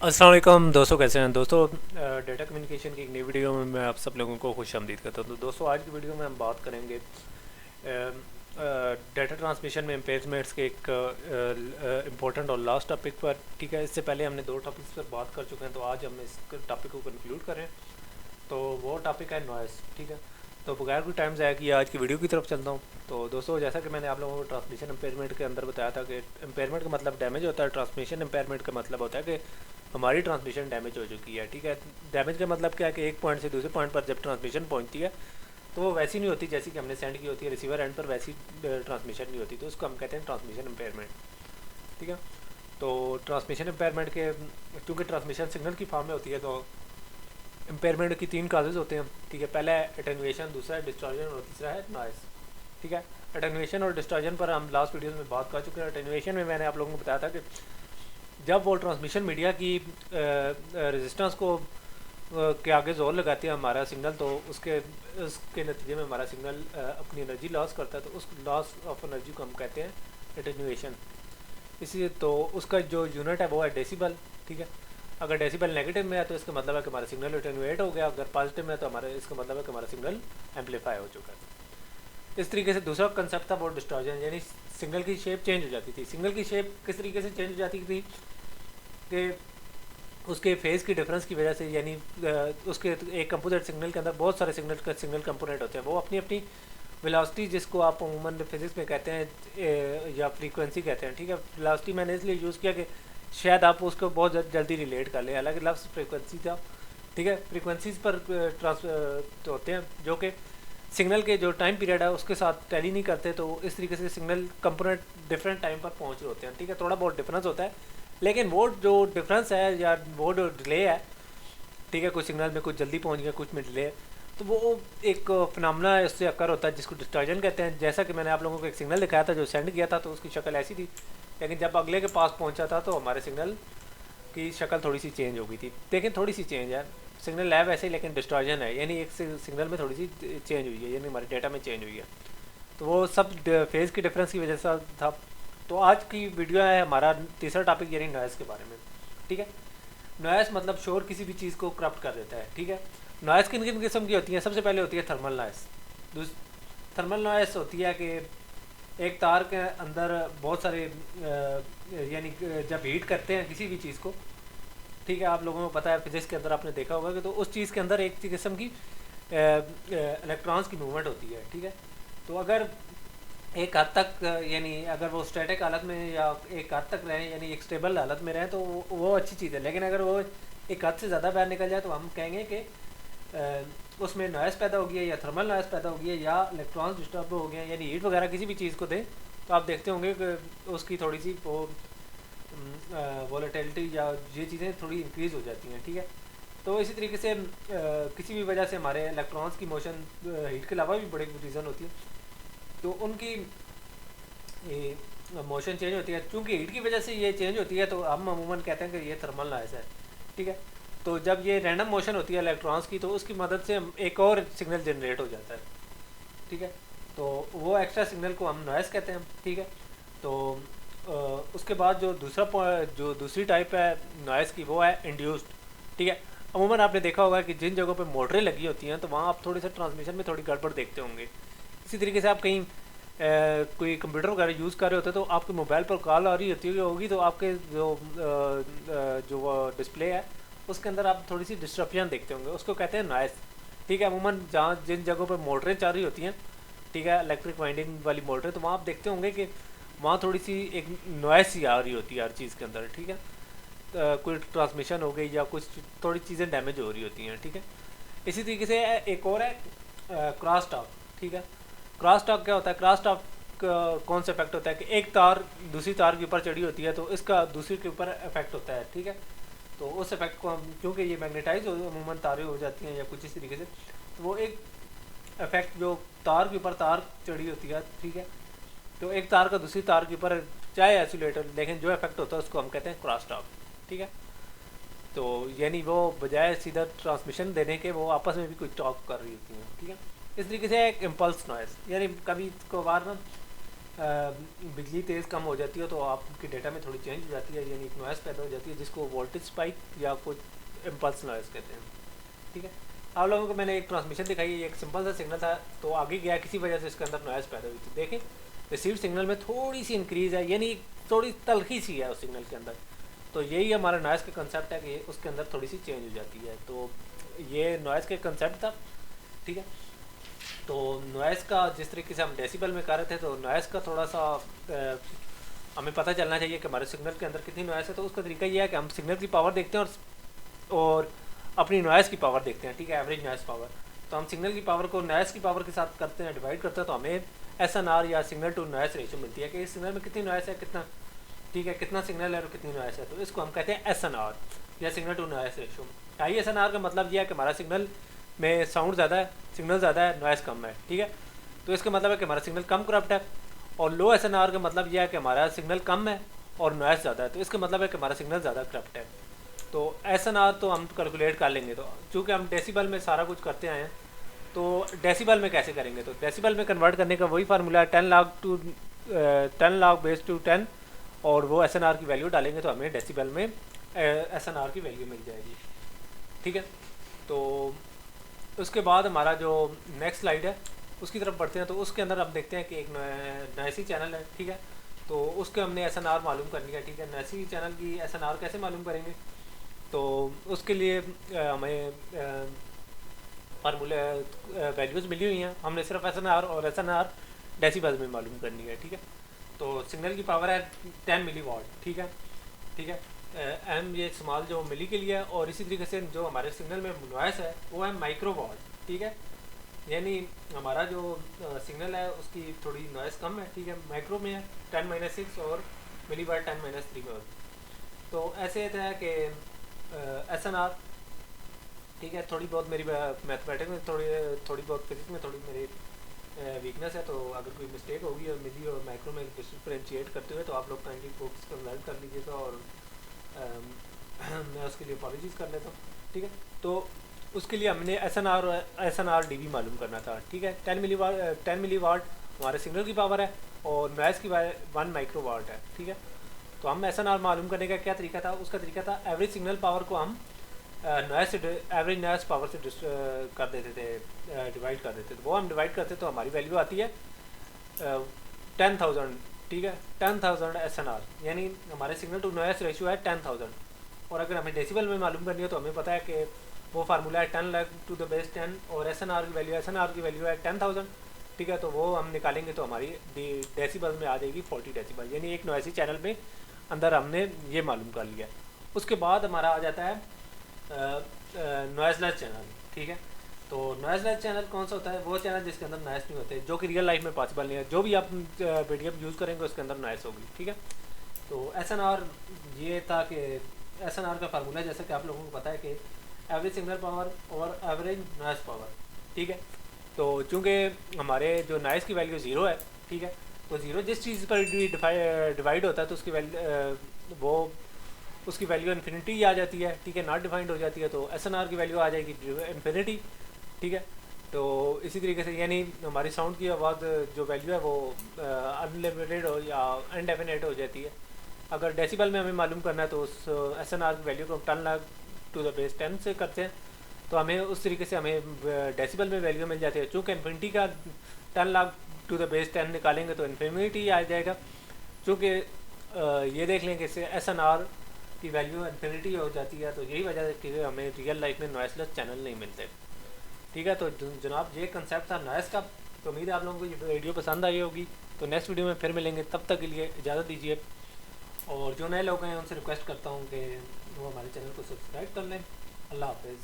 अस्सलाम वालेकुम दोस्तों, कैसे हैं दोस्तों। डेटा कम्युनिकेशन की एक नई वीडियो में मैं आप सब लोगों को खुश आमदीद करता हूँ। तो दोस्तों, आज की वीडियो में हम बात करेंगे डेटा ट्रांसमिशन में इम्पेयरमेंट्स के एक इम्पोर्टेंट और लास्ट टॉपिक पर। ठीक है, इससे पहले हमने दो टॉपिक्स पर बात कर चुके हैं, तो आज हम इस टॉपिक को कंक्लूड करें। तो वो टॉपिक है नॉइस। ठीक है, तो बगैर कोई टाइम ज़ाया किए आज की वीडियो की तरफ चलता हूँ। तो दोस्तों, जैसा कि मैंने आप लोगों को ट्रांसमिशन इम्पेयरमेंट के अंदर बताया था कि इम्पेयरमेंट का मतलब डैमेज होता है, ट्रांसमिशन इम्पेयरमेंट का मतलब होता है कि हमारी ट्रांसमिशन डैमेज हो चुकी है। ठीक है, डैमेज का मतलब क्या है कि एक पॉइंट से दूसरे पॉइंट पर जब ट्रांसमिशन पहुंचती है तो वो वैसी नहीं होती जैसी कि हमने सेंड की होती है, रिसीवर एंड पर वैसी ट्रांसमिशन नहीं होती, तो उसको हम कहते हैं ट्रांसमिशन इम्पेयरमेंट। ठीक है, तो ट्रांसमिशन इम्पेयरमेंट के क्योंकि ट्रांसमिशन सिग्नल की फॉर्म में होती है, तो इम्पेयरमेंट की तीन काजेज होते हैं। ठीक है, पहला है अटेनुएशन, दूसरा है डिस्टॉर्शन और तीसरा है नॉइस। ठीक है, अटेनुएशन और डिस्टॉर्शन पर हम लास्ट वीडियो में बात कर चुके हैं। अटेनुएशन में मैंने आप लोगों को बताया था कि जब वो ट्रांसमिशन मीडिया की रेजिस्टेंस को के आगे जोर लगाती है हमारा सिग्नल, तो उसके नतीजे में हमारा सिग्नल अपनी एनर्जी लॉस करता है, तो उस लॉस ऑफ एनर्जी को हम कहते हैं एटेन्यूएशन। इसी तो उसका जो यूनिट है वो है डेसिबल। ठीक है, अगर डेसिबल नेगेटिव में है तो इसका मतलब है कि हमारा सिग्नल एटेन्यूएट हो गया, अगर पॉजिटिव में है तो हमारे इसका मतलब है कि हमारा सिग्नल एम्पलीफाई हो चुका है। इस तरीके से दूसरा कंसेप्ट था वो डिस्टॉर्जन, यानी सिग्नल की शेप चेंज हो जाती थी। सिग्नल की शेप किस तरीके से चेंज हो जाती थी कि उसके फेज़ की डिफरेंस की वजह से, यानी उसके एक कंपोजिट सिग्नल के अंदर बहुत सारे सिग्नल कंपोनेंट होते हैं, वो अपनी अपनी वेलोसिटी, जिसको आप उमूमन फिजिक्स में कहते हैं या फ्रीक्वेंसी कहते हैं। ठीक है, वेलोसिटी मैंने इसलिए यूज़ किया कि शायद आप उसको बहुत जल्दी रिलेट कर लें। अलग लफ्ज़ फ्रीक्वेंसी था। ठीक है, फ्रीक्वेंसीज पर ट्रांस होते हैं जो कि सिग्नल के जो टाइम पीरियड है उसके साथ टैली नहीं करते, तो इस तरीके से सिग्नल कंपोनेंट डिफरेंट टाइम पर पहुंच रहे होते हैं। ठीक है, थोड़ा बहुत डिफरेंस होता है, लेकिन वो जो डिफरेंस है या वो जो डिले है, ठीक है, कुछ सिग्नल में कुछ जल्दी पहुंच गया, कुछ में डिले, तो वो एक फिनोमेना इससे अकर होता है जिसको डिस्टॉर्जन कहते हैं। जैसा कि मैंने आप लोगों को एक सिग्नल दिखाया था जो सेंड किया था, तो उसकी शक्ल ऐसी थी, लेकिन जब अगले के पास पहुंचा था तो हमारे सिग्नल की शक्ल थोड़ी सी चेंज हो गई थी। लेकिन थोड़ी सी चेंज है, सिग्नल है वैसे ही, लेकिन डिस्टॉर्जन है, यानी एक सिग्नल में थोड़ी सी चेंज हुई है, यानी हमारे डेटा में चेंज हुई है। तो वो सब फेज़ की डिफरेंस की वजह से था। तो आज की वीडियो है हमारा तीसरा टॉपिक, यानी नॉइज़ के बारे में। ठीक है, नॉइज़ मतलब शोर किसी भी चीज़ को करप्ट कर देता है। ठीक है, नॉइज़ किन किन किस्म की होती है? सबसे पहले होती है थर्मल नॉइज़। थर्मल नॉइज़ होती है कि एक तार के अंदर बहुत सारे यानी जब हीट करते हैं किसी भी चीज़ को, ठीक है, आप लोगों को पता है फिजिक्स के अंदर आपने देखा होगा कि तो उस चीज़ के अंदर एक किस्म की इलेक्ट्रॉन्स की मूवमेंट होती है। ठीक है, तो अगर एक हद तक यानी अगर वो स्टैटिक हालत में या एक हद तक रहें, यानी एक स्टेबल हालत में रहें, तो वो अच्छी चीज़ है। लेकिन अगर वो एक हद से ज़्यादा बाहर निकल जाए तो हम कहेंगे कि उसमें नॉइज़ पैदा हो गया, या थर्मल नॉइज़ पैदा हो गया, या इलेक्ट्रॉन्स डिस्टर्ब हो गए, यानी हीट वगैरह किसी भी चीज़ को दें, तो आप देखते होंगे कि उसकी थोड़ी सी वो वॉलेटिलिटी या ये चीज़ें थोड़ी इंक्रीज़ हो जाती हैं। ठीक है, तो इसी तरीके से किसी भी वजह से हमारे इलेक्ट्रॉन्स की मोशन हीट के अलावा भी बड़े रीज़न होती है, तो उनकी मोशन चेंज होती है। चूँकि हीट की वजह से ये चेंज होती है, तो हम अमूमन कहते हैं कि ये थर्मल नॉइज़ है। ठीक है, तो जब ये रैंडम मोशन होती है इलेक्ट्रॉन्स की, तो उसकी मदद से एक और सिग्नल जनरेट हो जाता है। ठीक है, तो वो एक्स्ट्रा सिग्नल को हम नॉइज़ कहते हैं। ठीक है, तो उसके बाद जो दूसरी टाइप है नॉइज़ की, वो है इंड्यूस्ड। ठीक है, अमूमन आपने देखा होगा कि जिन जगहों पे मोटरें लगी होती हैं, तो वहाँ आप थोड़े से ट्रांसमिशन में थोड़ी गड़बड़ देखते होंगे। इसी तरीके से आप कहीं कोई कंप्यूटर वगैरह यूज़ कर रहे होते हैं, तो आपके मोबाइल पर कॉल आ रही होगी, तो आपके जो डिस्प्ले है उसके अंदर आप थोड़ी सी डिस्ट्रप्शन देखते होंगे, उसको कहते हैं नॉइज़। ठीक है, अमूमन जहाँ जिन जगहों पर मोटरें चल रही होती हैं, ठीक है, इलेक्ट्रिक वाइंडिंग वाली मोटरें, तो वहाँ आप देखते होंगे कि वहाँ थोड़ी सी एक नॉइज़ सी आ रही होती है हर चीज़ के अंदर। ठीक है, कोई ट्रांसमिशन हो गई या कुछ थोड़ी चीज़ें डैमेज हो रही होती हैं। ठीक है, इसी तरीके से एक और है क्रॉस टॉक। ठीक है, क्रॉस टॉक क्या होता है? क्रॉस टॉक कौन सा इफेक्ट होता है कि एक तार दूसरी तार के ऊपर चढ़ी होती है, तो इसका दूसरी के ऊपर इफेक्ट होता है। ठीक है, तो उस इफेक्ट को हम, क्योंकि ये मैग्नेटाइज अमूमन तारें हो जाती हैं या कुछ इस तरीके से, तो वो एक इफेक्ट जो तार के ऊपर तार चढ़ी होती है, ठीक है, तो एक तार का दूसरी तार के ऊपर चाहे आइसोलेटर, लेकिन जो इफेक्ट होता है उसको हम कहते हैं क्रॉस टॉक। ठीक है, तो यानी वो बजाय सीधा ट्रांसमिशन देने के वो आपस में भी कुछ टॉक कर रही होती हैं। ठीक है, इस तरीके से एक इम्पल्स नॉइज़, यानी कभी कभार ना बिजली तेज़ कम हो जाती है तो आपकी डेटा में थोड़ी चेंज हो जाती है, यानी एक नॉइस पैदा हो जाती है जिसको वोल्टेज स्पाइक या कुछ इम्पल्स नॉइस कहते हैं। ठीक है, आप लोगों को मैंने एक ट्रांसमिशन दिखाई, एक सिंपल सा सिग्नल था तो आगे गया, किसी वजह से इसके अंदर नॉइस पैदा हुई थी। देखें रिसीव सिग्नल में थोड़ी सी इंक्रीज़ है, यानी थोड़ी तलखी सी है उस सिग्नल के अंदर। तो यही हमारा नॉइस का कंसेप्ट है कि उसके अंदर थोड़ी सी चेंज हो जाती है। तो ये नॉइस का कंसेप्ट था। ठीक है, तो नॉइस का जिस तरीके से हम डेसिबल में कर रहे थे, तो नॉइस का थोड़ा सा हमें पता चलना चाहिए कि हमारे सिग्नल के अंदर कितनी नॉइस है। तो उसका तरीका ये है कि हम सिग्नल की पावर देखते हैं और अपनी नॉइस की पावर देखते हैं। ठीक है, एवरेज नॉइस पावर। तो हम सिग्नल की पावर को नॉइस की पावर के साथ करते हैं, डिवाइड करते हैं, तो हमें SNR या सिग्नल टू नॉइस रेशियो मिलती है कि इस सिग्नल में कितनी नॉइस है, कितना, ठीक है, कितना सिग्नल है और कितनी नॉइस है। तो इसको हम कहते हैं SNR या signal to noise ratio. ISNR का मतलब यह है कि हमारा सिग्नल में साउंड ज़्यादा है, सिग्नल ज़्यादा है, नॉइस कम है। ठीक है, तो इसका मतलब है कि हमारा सिग्नल कम करप्ट है। और लो SNR का मतलब यह है कि हमारा सिग्नल कम है और नॉइस ज़्यादा है, तो इसका मतलब है कि हमारा सिग्नल ज़्यादा करप्ट है। तो SNR तो हम कैलकुलेट कर लेंगे। तो चूँकि हम डेसिबल में सारा कुछ करते आए हैं, तो डेसिबल में कैसे करेंगे? तो डेसिबल में कन्वर्ट करने का वही फार्मूला है 10 लाख बेस टू 10, और वो SNR की वैल्यू डालेंगे तो हमें डेसिबल में SNR की वैल्यू मिल जाएगी। ठीक है, तो उसके बाद हमारा जो नेक्स्ट स्लाइड है उसकी तरफ बढ़ते हैं। तो उसके अंदर हम देखते हैं कि एक नॉइसी चैनल है। ठीक है, तो उसके हमने SNR मालूम करनी है। ठीक है, नॉइसी चैनल की SNR कैसे मालूम करेंगे? तो उसके लिए हमें फार्मूले वैल्यूज़ मिली हुई हैं, हमने सिर्फ SNR और SNR डेसिबल में मालूम करनी है। ठीक है, तो सिग्नल की पावर है 10 मिलीवाट। ठीक है, ठीक है, एम ये इस्तेमाल जो मिली के लिए है, और इसी तरीके से जो हमारे सिग्नल में नॉइस है वो है माइक्रोवाट। ठीक है, यानी हमारा जो सिग्नल है उसकी थोड़ी नॉइस कम है। ठीक है, माइक्रो में है 10-6 और मिलीवाट 10-3 में होती। तो ऐसे है कि SNR, ठीक है, थोड़ी बहुत मेरी मैथमेटिक्स में थोड़ी बहुत फिजिक्स में थोड़ी मेरी वीकनेस है, तो अगर कोई मिस्टेक होगी और मिली और माइक्रो में डिफरेंशिएट करते हुए तो आप लोग काइंडली बुक्स कंसल्ट कर लीजिएगा, और मैं उसके लिए अपॉलॉजीज़ कर लेता हूँ। ठीक है, तो उसके लिए हमने SNR DB मालूम करना था। ठीक है, 10 मिलीवाट हमारे सिग्नल की पावर है और नॉइस की 1 माइक्रोवाट है। ठीक है, तो हम SNR मालूम करने का क्या तरीका था? उसका तरीका था एवरेज सिग्नल पावर को हम एवरेज नॉइस पावर से कर देते थे, डिवाइड कर देते थे। वो हम डिवाइड करते तो हमारी वैल्यू आती है 10,000। ठीक है, 10,000 SNR, यानी हमारे सिग्नल टू नॉइस रेशियो है 10,000। और अगर हमें डेसिबल में मालूम करनी हो तो हमें पता है कि वो फार्मूला है 10 लाख टू द बेस 10, और SNR की वैल्यू है 10,000। ठीक है, तो वो हम निकालेंगे तो हमारी डेसिबल में आ जाएगी 40 डेसिबल, यानी एक नॉइसी चैनल में अंदर हमने ये मालूम कर लिया। उसके बाद हमारा आ जाता है नॉइसलेस चैनल। ठीक है, तो नॉइसलेस चैनल कौन सा होता है? वो चैनल जिसके अंदर नॉइस नहीं होते, जो कि रियल लाइफ में पॉसिबल नहीं है। जो भी आप PDM यूज़ करेंगे उसके अंदर नॉइस होगी। ठीक है, तो SNR ये था कि SNR का फार्मूला जैसा कि आप लोगों को पता है कि एवरेज सिग्नल पावर और एवरेज नॉइस पावर। ठीक है, तो चूँकि हमारे जो नॉइस की वैल्यू 0 है, ठीक है, तो 0 जिस चीज़ पर डिवाइड होता है तो उसकी उसकी वैल्यू इन्फिनिटी आ जाती है। ठीक है, नॉट डिफाइंड हो जाती है, तो SNR की वैल्यू आ जाएगी इन्फिनिटी। ठीक है, तो इसी तरीके से यानी हमारी साउंड की आवाज़ जो वैल्यू है वो अनलिमिटेड हो या अनडेफिनेट हो जाती है। अगर डेसिबल में हमें मालूम करना है तो उस SNR की वैल्यू को 10 लाख टू द बेस 10 से करते हैं, तो हमें उस तरीके से हमें डेसिबल में वैल्यू मिल जाती है। चूँकि इन्फिनिटी का 10 लाख टू द बेस 10 निकालेंगे तो इन्फिनिटी आ जाएगा। चूँकि ये देख लें कि इससे SNR की वैल्यू इन्फिनिटी हो जाती है, तो यही वजह है कि हमें रियल लाइफ में नॉइसलेस चैनल नहीं मिलते। ठीक है, तो जनाब ये कंसेप्ट था नॉइस का। तो उम्मीद है आप लोगों को ये वीडियो पसंद आई होगी। तो नेक्स्ट वीडियो में फिर मिलेंगे, तब तक के लिए इजाज़त दीजिए। और जो नए लोग हैं उनसे रिक्वेस्ट करता हूँ कि वो हमारे चैनल को सब्सक्राइब कर लें। अल्लाह हाफिज़।